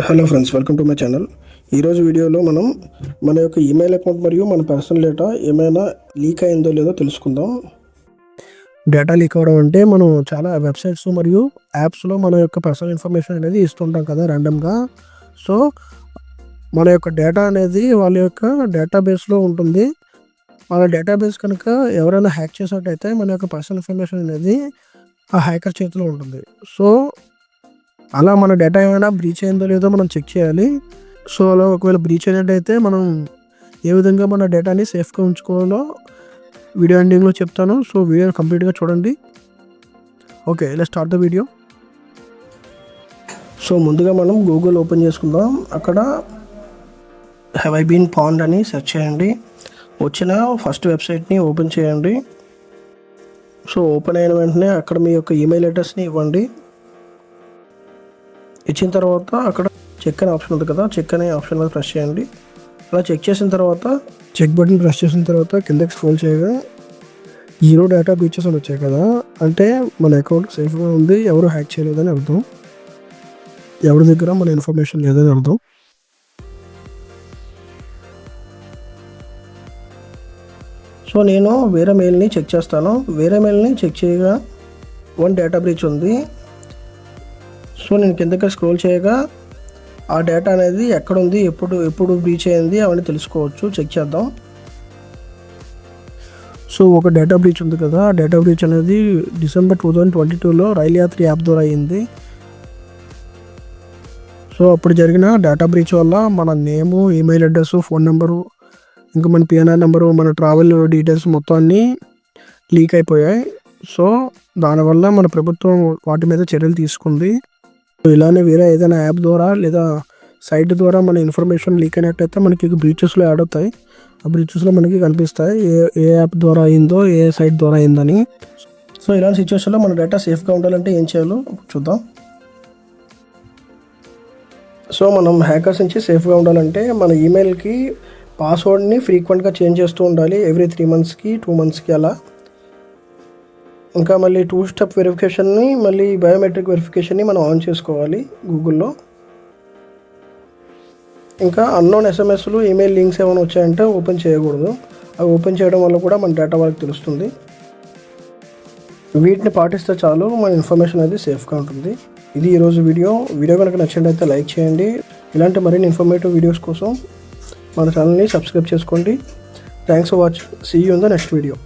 Hello friends, welcome to my channel. ఈరోజు వీడియోలో మనం మన యొక్క ఈమెయిల్ అకౌంట్ మరియు మన పర్సనల్ డేటా ఏమైనా లీక్ అయిందో లేదో తెలుసుకుందాం. డేటా లీక్ అవ్వడం అంటే మనం చాలా వెబ్సైట్స్ మరియు యాప్స్లో మన యొక్క పర్సనల్ ఇన్ఫర్మేషన్ అనేది ఇస్తుంటాం కదా ర్యాండమ్గా. సో మన యొక్క డేటా అనేది వాళ్ళ యొక్క డేటాబేస్లో ఉంటుంది. మన డేటాబేస్ కనుక ఎవరైనా హ్యాక్ చేసినట్టయితే మన యొక్క పర్సనల్ ఇన్ఫర్మేషన్ అనేది ఆ హ్యాకర్ చేతిలో ఉంటుంది. సో అలా మన డేటా ఏమైనా బ్రీచ్ అయిందో లేదో మనం చెక్ చేయాలి. సో అలా ఒకవేళ బ్రీచ్ అయినట్టయితే మనం ఏ విధంగా మన డేటాని సేఫ్గా ఉంచుకోవాలో వీడియో ఎండింగ్లో చెప్తాను. సో వీడియోని కంప్లీట్గా చూడండి. Okay, let's start the video. So ముందుగా మనం గూగుల్ ఓపెన్ చేసుకుందాం. అక్కడ హ్యావ్ ఐ బీన్ పాండ్ అని సెర్చ్ చేయండి. వచ్చిన ఫస్ట్ వెబ్సైట్ని ఓపెన్ చేయండి. సో ఓపెన్ అయిన వెంటనే అక్కడ మీ యొక్క ఈమెయిల్ అడ్రస్ని ఇవ్వండి. ఇచ్చిన తర్వాత అక్కడ చెక్ అనే ఆప్షన్ ఉంది కదా, చెక్ అనే ఆప్షన్ మీద ప్రెస్ చేయండి. అలా చెక్ చేసిన తర్వాత చెక్ బటన్ ప్రెస్ చేసిన తర్వాత కిందకి స్క్రోల్ చేయగా 0 డేటా బ్రీచెస్ అని వచ్చాయి కదా, అంటే మన అకౌంట్ సేఫ్గా ఉంది, ఎవరు హ్యాక్ చేయలేదని అర్థం, ఎవరి దగ్గర మన ఇన్ఫర్మేషన్ లేదని అర్థం. సో నేను వేరే మెయిల్ని చెక్ చేస్తాను. వేరే మెయిల్ని చెక్ చేయగా 1 డేటా బ్రీచ్ ఉంది. సో నేను కిందకి స్క్రోల్ చేయగా ఆ డేటా అనేది ఎక్కడుంది, ఎప్పుడు బ్రీచ్ అయింది అవన్నీ తెలుసుకోవచ్చు. చెక్ చేద్దాం. సో ఒక డేటా బ్రీచ్ ఉంది కదా, ఆ డేటా బ్రీచ్ అనేది డిసెంబర్ 2022లో రైల్ యాత్రి యాప్ ద్వారా అయింది. సో అప్పుడు జరిగిన డేటా బ్రీచ్ వల్ల మన నేము, ఈమెయిల్ అడ్రస్, ఫోన్ నెంబరు, ఇంకా మన పిఎన్ఆర్ నెంబరు, మన ట్రావెల్ డీటెయిల్స్ మొత్తం అన్నీ లీక్ అయిపోయాయి. సో దానివల్ల మన ప్రభుత్వం వాటి మీద చర్యలు తీసుకుంది. ఇలానే వేరే ఏదైనా యాప్ ద్వారా లేదా సైట్ ద్వారా మన ఇన్ఫర్మేషన్ లీక్ అయినట్టయితే మనకి బ్రీచెస్లో యాడ్ అవుతాయి. ఆ బ్రీచెస్లో మనకి కనిపిస్తాయి ఏ యాప్ ద్వారా అయిందో, ఏ సైట్ ద్వారా అయిందని. సో ఇలాంటి సిచ్యువేషన్లో మన డేటా సేఫ్గా ఉండాలంటే ఏం చేయాలో చూద్దాం. సో మనం హ్యాకర్స్ నుంచి సేఫ్గా ఉండాలంటే మన ఈమెయిల్కి పాస్వర్డ్ని ఫ్రీక్వెంట్గా చేంజ్ చేస్తూ ఉండాలి. ఎవ్రీ 3 మంత్స్కి 2 మంత్స్కి అలా. ఇంకా మళ్ళీ 2 స్టెప్ వెరిఫికేషన్ని, మళ్ళీ బయోమెట్రిక్ వెరిఫికేషన్ని మనం ఆన్ చేసుకోవాలి గూగుల్లో. ఇంకా అన్నోన్ ఎస్ఎంఎస్లు, ఈమెయిల్ లింక్స్ ఏమైనా వచ్చాయంటే ఓపెన్ చేయకూడదు. అవి ఓపెన్ చేయడం వల్ల కూడా మన డేటా వాళ్ళకి తెలుస్తుంది. వీటిని పాటిస్తే చాలు, మన ఇన్ఫర్మేషన్ అనేది సేఫ్గా ఉంటుంది. ఇది ఈరోజు వీడియో కనుక నచ్చినట్లయితే లైక్ చేయండి. ఇలాంటి మరిన్ని ఇన్ఫర్మేటివ్ వీడియోస్ కోసం మన ఛానల్ని సబ్స్క్రైబ్ చేసుకోండి. Thanks for watching. See you in the next video.